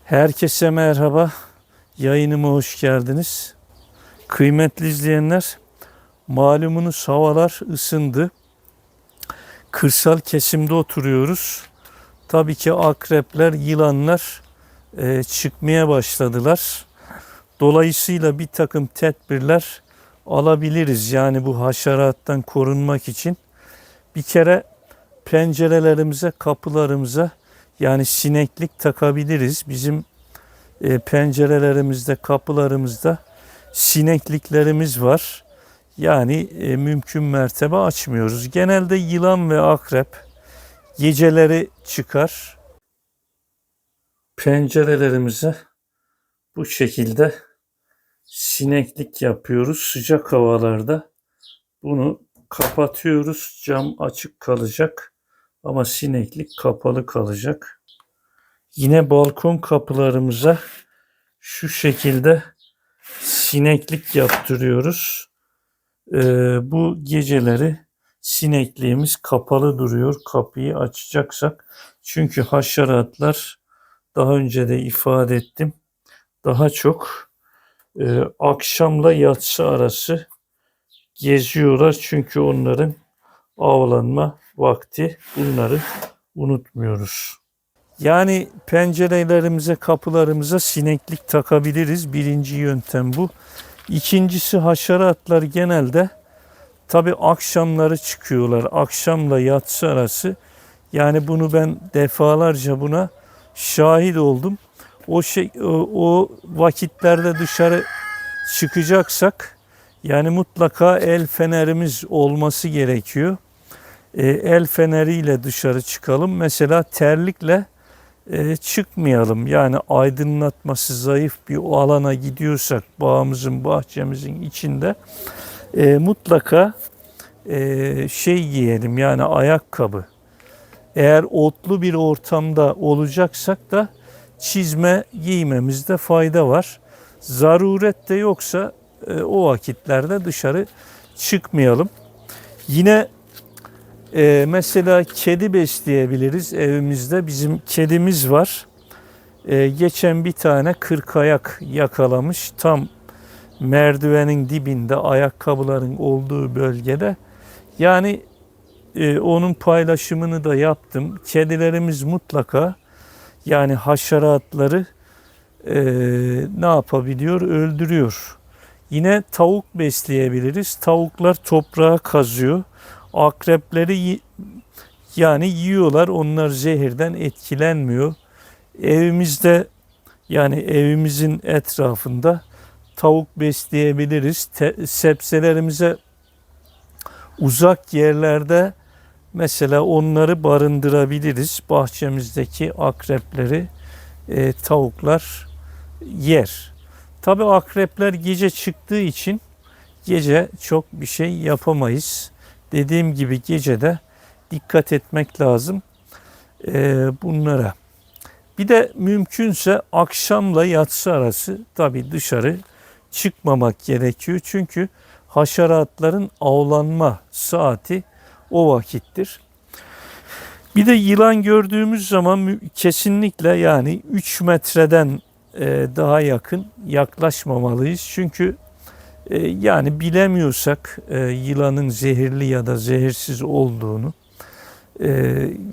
Herkese merhaba. Yayınıma hoş geldiniz. Kıymetli izleyenler, malumunuz havalar ısındı. Kırsal kesimde oturuyoruz. Tabii ki akrepler, yılanlar çıkmaya başladılar. Dolayısıyla bir takım tedbirler alabiliriz. Yani bu haşerattan korunmak için. Bir kere pencerelerimize, kapılarımıza yani sineklik takabiliriz. Bizim pencerelerimizde, kapılarımızda sinekliklerimiz var. Yani mümkün mertebe açmıyoruz. Genelde yılan ve akrep geceleri çıkar. Pencerelerimize bu şekilde sineklik yapıyoruz. Sıcak havalarda bunu kapatıyoruz. Cam açık kalacak ama sineklik kapalı kalacak. Yine balkon kapılarımıza şu şekilde sineklik yaptırıyoruz. Bu geceleri sinekliğimiz kapalı duruyor. Kapıyı açacaksak. Çünkü haşeratlar daha önce de ifade ettim. Daha çok akşamla yatsı arası geziyorlar. Çünkü onların avlanma vakti. Bunları unutmuyoruz. Yani pencerelerimize, kapılarımıza sineklik takabiliriz. Birinci yöntem bu. İkincisi, haşeratlar genelde tabii akşamları çıkıyorlar. Akşamla yatsı arası. Yani bunu ben defalarca buna şahit oldum. O vakitlerde dışarı çıkacaksak yani mutlaka el fenerimiz olması gerekiyor. El feneriyle dışarı çıkalım. Mesela terlikle çıkmayalım. Yani aydınlatması zayıf bir alana gidiyorsak bağımızın, bahçemizin içinde mutlaka giyelim, yani ayakkabı. Eğer otlu bir ortamda olacaksak da çizme giymemizde fayda var. Zaruret de yoksa o vakitlerde dışarı çıkmayalım. Yine mesela kedi besleyebiliriz evimizde. Bizim kedimiz var. Geçen bir tane kırkayak yakalamış. Tam merdivenin dibinde, ayakkabıların olduğu bölgede. Yani onun paylaşımını da yaptım. Kedilerimiz mutlaka yani haşeratları ne yapabiliyor? Öldürüyor. Yine tavuk besleyebiliriz. Tavuklar toprağa kazıyor. Akrepleri yani yiyorlar. Onlar zehirden etkilenmiyor. Evimizde yani evimizin etrafında tavuk besleyebiliriz. Sebzelerimize uzak yerlerde mesela onları barındırabiliriz. Bahçemizdeki akrepleri tavuklar yer. Tabii akrepler gece çıktığı için gece çok bir şey yapamayız. Dediğim gibi gecede dikkat etmek lazım bunlara. Bir de mümkünse akşamla yatsı arası tabii dışarı çıkmamak gerekiyor. Çünkü haşeratların avlanma saati o vakittir. Bir de yılan gördüğümüz zaman kesinlikle yani 3 metreden daha yaklaşmamalıyız. Çünkü yani bilemiyorsak yılanın zehirli ya da zehirsiz olduğunu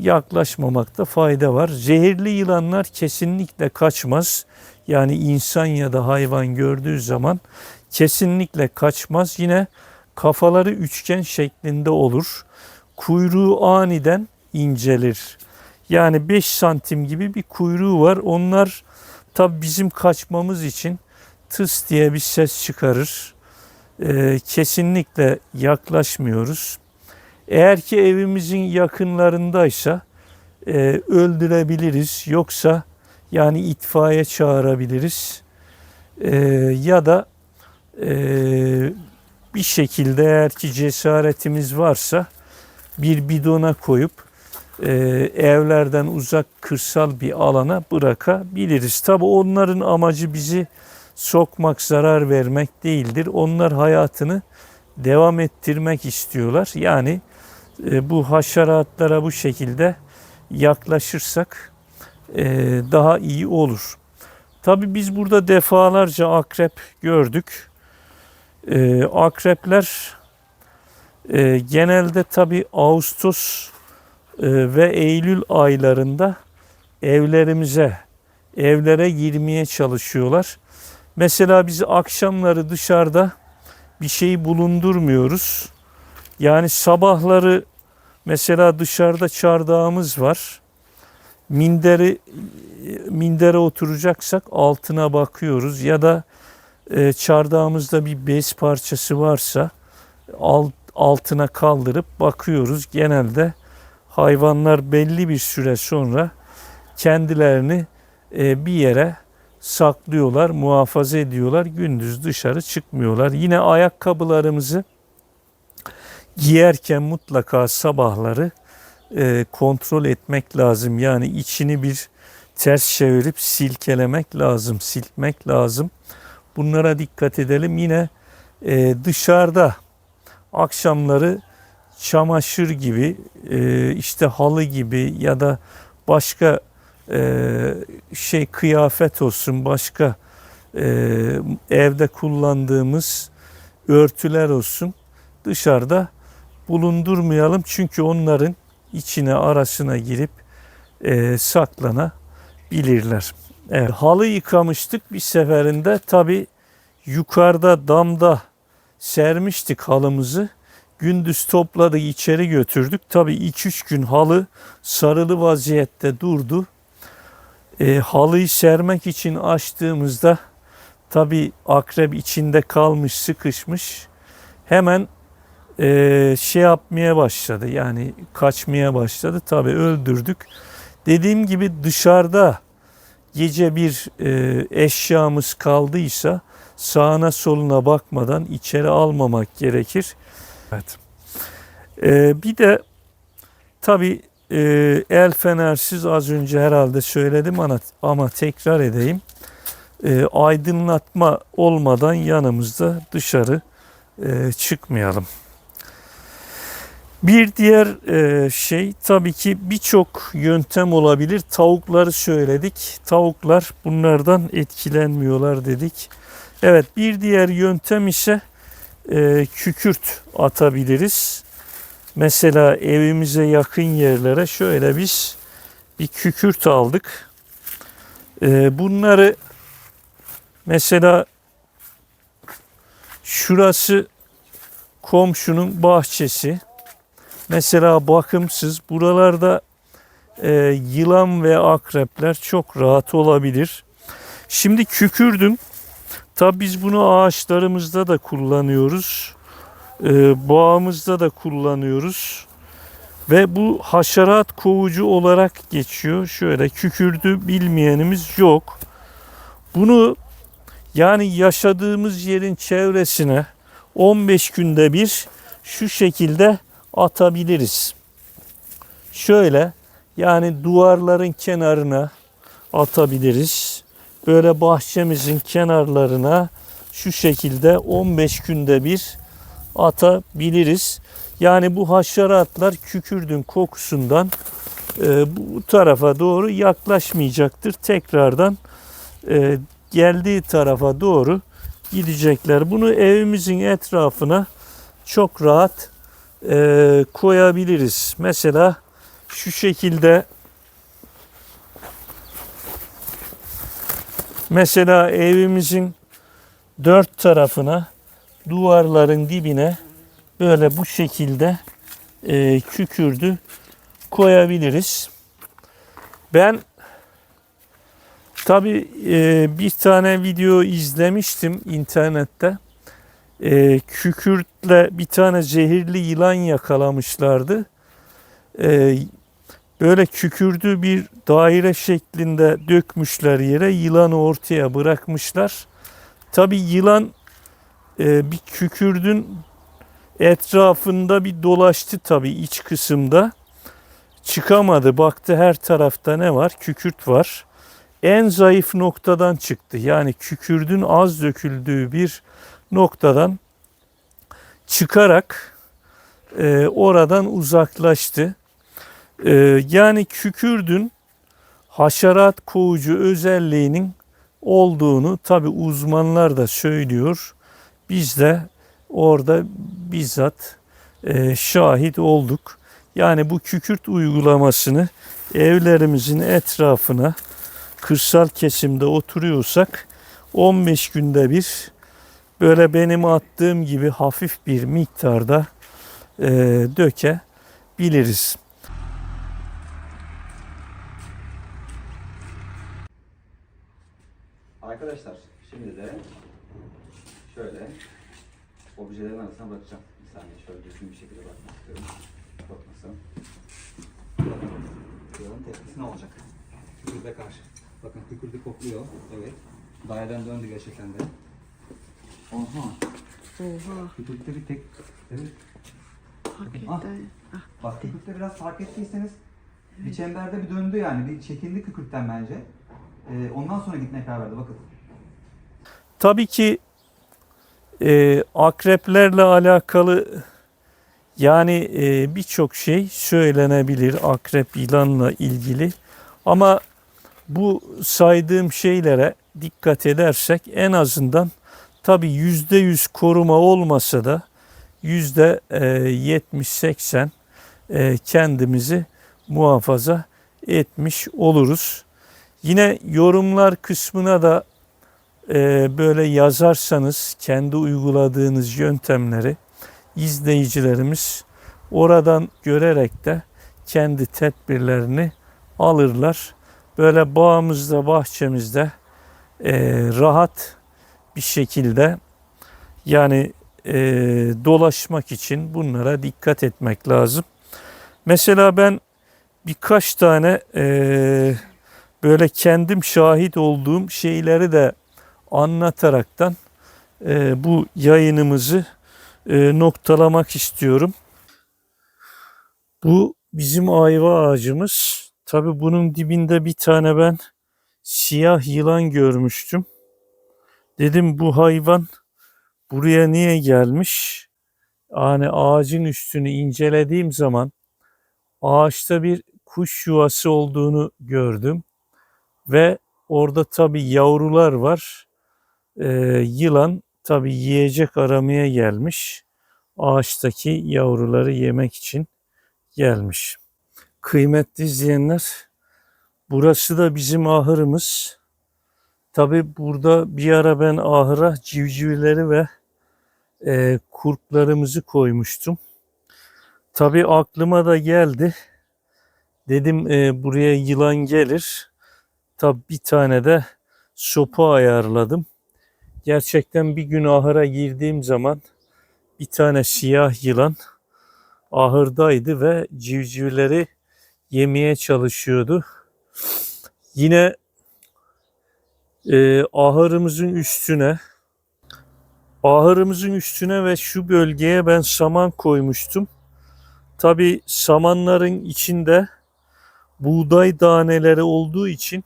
yaklaşmamakta fayda var. Zehirli yılanlar kesinlikle kaçmaz. Yani insan ya da hayvan gördüğü zaman kesinlikle kaçmaz. Yine kafaları üçgen şeklinde olur. Kuyruğu aniden incelir. Yani 5 santim gibi bir kuyruğu var. Onlar tabi bizim kaçmamız için tıs diye bir ses çıkarır. Kesinlikle yaklaşmıyoruz. Eğer ki evimizin yakınlarındaysa öldürebiliriz. Yoksa yani itfaiye çağırabiliriz. Ya da bir şekilde eğer ki cesaretimiz varsa bir bidona koyup evlerden uzak kırsal bir alana bırakabiliriz. Tabii onların amacı bizi sokmak, zarar vermek değildir. Onlar hayatını devam ettirmek istiyorlar. Yani bu haşeratlara bu şekilde yaklaşırsak daha iyi olur. Tabii biz burada defalarca akrep gördük. Akrepler genelde tabii Ağustos ve Eylül aylarında evlere girmeye çalışıyorlar. Mesela biz akşamları dışarıda bir şey bulundurmuyoruz. Yani sabahları mesela dışarıda çardağımız var. Mindere oturacaksak altına bakıyoruz ya da çardağımızda bir bez parçası varsa altına kaldırıp bakıyoruz. Genelde hayvanlar belli bir süre sonra kendilerini bir yere saklıyorlar, muhafaza ediyorlar. Gündüz dışarı çıkmıyorlar. Yine ayakkabılarımızı giyerken mutlaka sabahları kontrol etmek lazım. Yani içini bir ters çevirip silkelemek lazım, silkmek lazım. Bunlara dikkat edelim. Yine dışarıda akşamları çamaşır gibi, işte halı gibi ya da başka kıyafet olsun, başka evde kullandığımız örtüler olsun dışarıda bulundurmayalım. Çünkü onların içine arasına girip saklanabilirler. Evet, halı yıkamıştık bir seferinde. Tabii yukarıda damda sermiştik halımızı. Gündüz topladık, içeri götürdük. Tabii 2-3 gün halı sarılı vaziyette durdu. Halıyı sermek için açtığımızda tabii akrep içinde kalmış, sıkışmış. Hemen yapmaya başladı. Yani kaçmaya başladı. Tabii öldürdük. Dediğim gibi dışarıda gece bir eşyamız kaldıysa sağına soluna bakmadan içeri almamak gerekir. Evet. Bir de tabii el fenersiz az önce herhalde söyledim ama tekrar edeyim. Aydınlatma olmadan yanımızda dışarı çıkmayalım. Bir diğer tabii ki birçok yöntem olabilir. Tavukları söyledik. Tavuklar bunlardan etkilenmiyorlar dedik. Evet, bir diğer yöntem ise kükürt atabiliriz. Mesela evimize yakın yerlere şöyle biz bir kükürt aldık. Bunları mesela şurası komşunun bahçesi. Mesela bakımsız. Buralarda yılan ve akrepler çok rahat olabilir. Şimdi kükürdüm. Tabii biz bunu ağaçlarımızda da kullanıyoruz. Bağımızda da kullanıyoruz. Ve bu haşerat kovucu olarak geçiyor. Şöyle kükürdü bilmeyenimiz yok. Bunu yani yaşadığımız yerin çevresine 15 günde bir şu şekilde atabiliriz. Şöyle yani duvarların kenarına atabiliriz. Böyle bahçemizin kenarlarına şu şekilde 15 günde bir atabiliriz. Yani bu haşeratlar kükürdün kokusundan bu tarafa doğru yaklaşmayacaktır. Tekrardan geldiği tarafa doğru gidecekler. Bunu evimizin etrafına çok rahat koyabiliriz. Mesela şu şekilde, mesela evimizin dört tarafına, duvarların dibine böyle bu şekilde kükürdü koyabiliriz. Ben tabii bir tane video izlemiştim internette. Kükürtle bir tane zehirli yılan yakalamışlardı. Böyle kükürdü bir daire şeklinde dökmüşler yere, yılanı ortaya bırakmışlar. Tabii yılan bir kükürdün etrafında bir dolaştı tabii iç kısımda. Çıkamadı. Baktı her tarafta ne var? Kükürt var. En zayıf noktadan çıktı. Yani kükürdün az döküldüğü bir noktadan çıkarak oradan uzaklaştı. Yani kükürdün haşerat kovucu özelliğinin olduğunu tabi uzmanlar da söylüyor. Biz de orada bizzat şahit olduk. Yani bu kükürt uygulamasını evlerimizin etrafına, kırsal kesimde oturuyorsak 15 günde bir böyle benim attığım gibi hafif bir miktarda dökebiliriz. Arkadaşlar şimdi de şöyle objelerin arasına bırakacağım. Bir saniye şöyle düzgün bir şekilde bakmak istiyorum. Bakmasın. Bakın tepkisi ne olacak? Kükürde karşı. Bakın kükürdü kokluyor. Evet. Daireden döndü gerçekten de. Oha. Kükürtte bir tek... Evet. Hakikaten. Bak kükürtte biraz fark ettiyseniz bir çemberde bir döndü yani. Bir çekindi kükürtten bence. Ondan sonra gitmeye karar verdi bakın. Tabii ki akreplerle alakalı yani birçok şey söylenebilir akrep yılanla ilgili. Ama bu saydığım şeylere dikkat edersek en azından tabii %100 koruma olmasa da %70-80 kendimizi muhafaza etmiş oluruz. Yine yorumlar kısmına da böyle yazarsanız kendi uyguladığınız yöntemleri izleyicilerimiz oradan görerek de kendi tedbirlerini alırlar. Böyle bağımızda, bahçemizde rahat bir şekilde yani dolaşmak için bunlara dikkat etmek lazım. Mesela ben birkaç tane böyle kendim şahit olduğum şeyleri de anlataraktan bu yayınımızı noktalamak istiyorum. Bu bizim ayva ağacımız. Tabii bunun dibinde bir tane ben siyah yılan görmüştüm. Dedim bu hayvan buraya niye gelmiş? Yani ağacın üstünü incelediğim zaman ağaçta bir kuş yuvası olduğunu gördüm. Ve orada tabii yavrular var. Yılan tabii yiyecek aramaya gelmiş. Ağaçtaki yavruları yemek için gelmiş. Kıymetli izleyenler, burası da bizim ahırımız. Tabii burada bir ara ben ahıra civcivleri ve kurtlarımızı koymuştum. Tabii aklıma da geldi. Dedim buraya yılan gelir. Tabii bir tane de sopa ayarladım. Gerçekten bir gün ahıra girdiğim zaman bir tane siyah yılan ahırdaydı ve civcivleri yemeye çalışıyordu. Yine ahırımızın üstüne ve şu bölgeye ben saman koymuştum. Tabii samanların içinde buğday taneleri olduğu için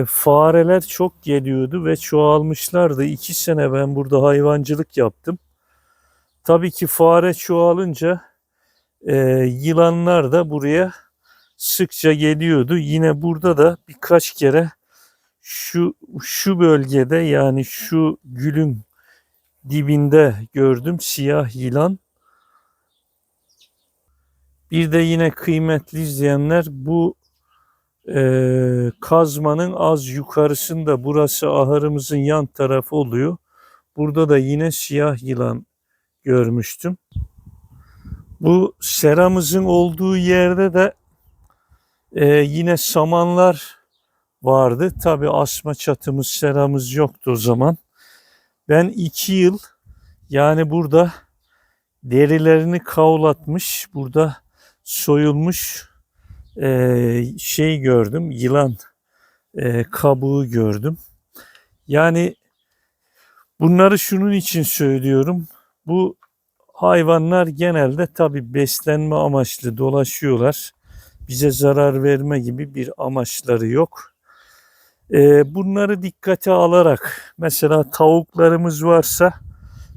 fareler çok geliyordu ve çoğalmışlardı. 2 sene ben burada hayvancılık yaptım. Tabii ki fare çoğalınca yılanlar da buraya sıkça geliyordu. Yine burada da birkaç kere şu bölgede yani şu gülün dibinde gördüm siyah yılan. Bir de yine kıymetli izleyenler bu kazmanın az yukarısında burası ahırımızın yan tarafı oluyor. Burada da yine siyah yılan görmüştüm. Bu seramızın olduğu yerde de yine samanlar vardı. Tabi asma çatımız seramız yoktu o zaman. Ben 2 yıl yani burada derilerini kavlatmış, burada soyulmuş şey gördüm, yılan kabuğu gördüm. Yani bunları şunun için söylüyorum. Bu hayvanlar genelde tabii beslenme amaçlı dolaşıyorlar. Bize zarar verme gibi bir amaçları yok. Bunları dikkate alarak mesela tavuklarımız varsa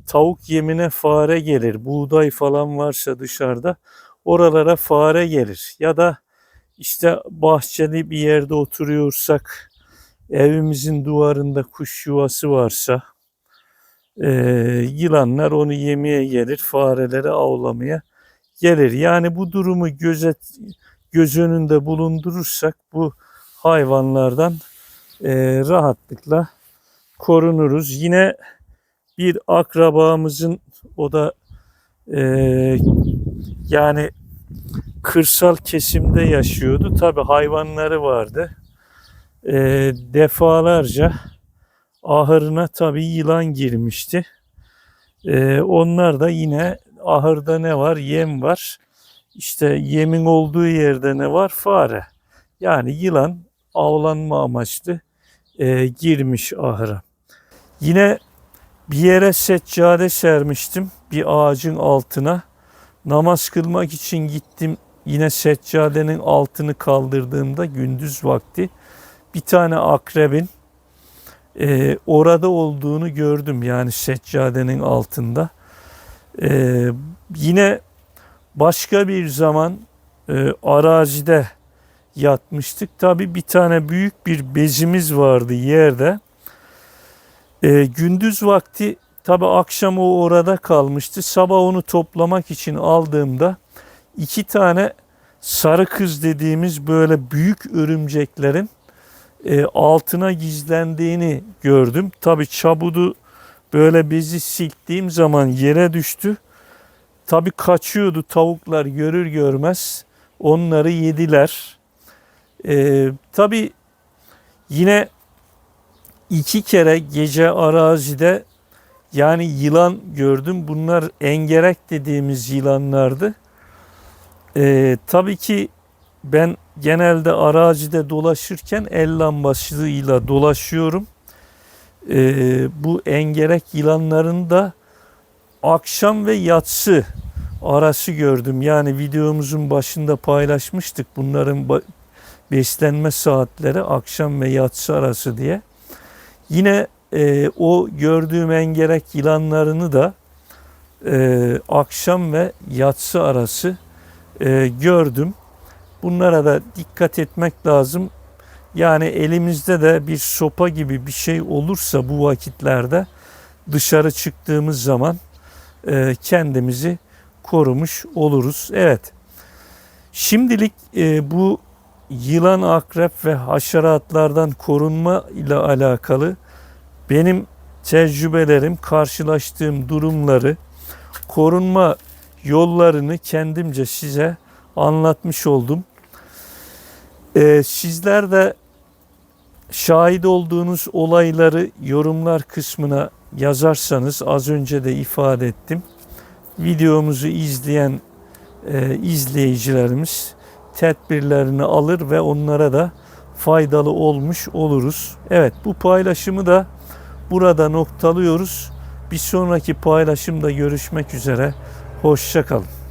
tavuk yemine fare gelir. Buğday falan varsa dışarıda oralara fare gelir. Ya da işte bahçeli bir yerde oturuyorsak evimizin duvarında kuş yuvası varsa yılanlar onu yemeye gelir, fareleri avlamaya gelir. Yani bu durumu göz önünde bulundurursak bu hayvanlardan rahatlıkla korunuruz. Yine bir akrabamızın, o da yani kırsal kesimde yaşıyordu. Tabii hayvanları vardı. Defalarca ahırına tabii yılan girmişti. Onlar da yine ahırda ne var? Yem var. İşte yemin olduğu yerde ne var? Fare. Yani yılan avlanma amaçlı girmiş ahıra. Yine bir yere seccade sermiştim. Bir ağacın altına. Namaz kılmak için gittim. Yine seccadenin altını kaldırdığımda gündüz vakti bir tane akrebin orada olduğunu gördüm. Yani seccadenin altında. Yine başka bir zaman arazide yatmıştık. Tabii bir tane büyük bir bezimiz vardı yerde. Gündüz vakti tabii akşam o orada kalmıştı. Sabah onu toplamak için aldığımda 2 tane sarı kız dediğimiz böyle büyük örümceklerin altına gizlendiğini gördüm. Tabii çabudu böyle bezi silktiğim zaman yere düştü. Tabii kaçıyordu, tavuklar görür görmez onları yediler. Tabii yine 2 kere gece arazide yani yılan gördüm. Bunlar engerek dediğimiz yılanlardı. Tabii ki ben genelde arazide dolaşırken el lambasıyla dolaşıyorum. Bu engerek yılanların da akşam ve yatsı arası gördüm. Yani videomuzun başında paylaşmıştık bunların beslenme saatleri akşam ve yatsı arası diye. Yine o gördüğüm engerek yılanlarını da akşam ve yatsı arası gördüm. Bunlara da dikkat etmek lazım. Yani elimizde de bir sopa gibi bir şey olursa bu vakitlerde dışarı çıktığımız zaman kendimizi korumuş oluruz. Evet. Şimdilik bu yılan, akrep ve haşeratlardan korunma ile alakalı benim tecrübelerim, karşılaştığım durumları, korunma yollarını kendimce size anlatmış oldum. Sizler de şahit olduğunuz olayları yorumlar kısmına yazarsanız, az önce de ifade ettim, videomuzu izleyen izleyicilerimiz tedbirlerini alır ve onlara da faydalı olmuş oluruz. Evet, bu paylaşımı da burada noktalıyoruz. Bir sonraki paylaşımda görüşmek üzere. Hoşça kalın.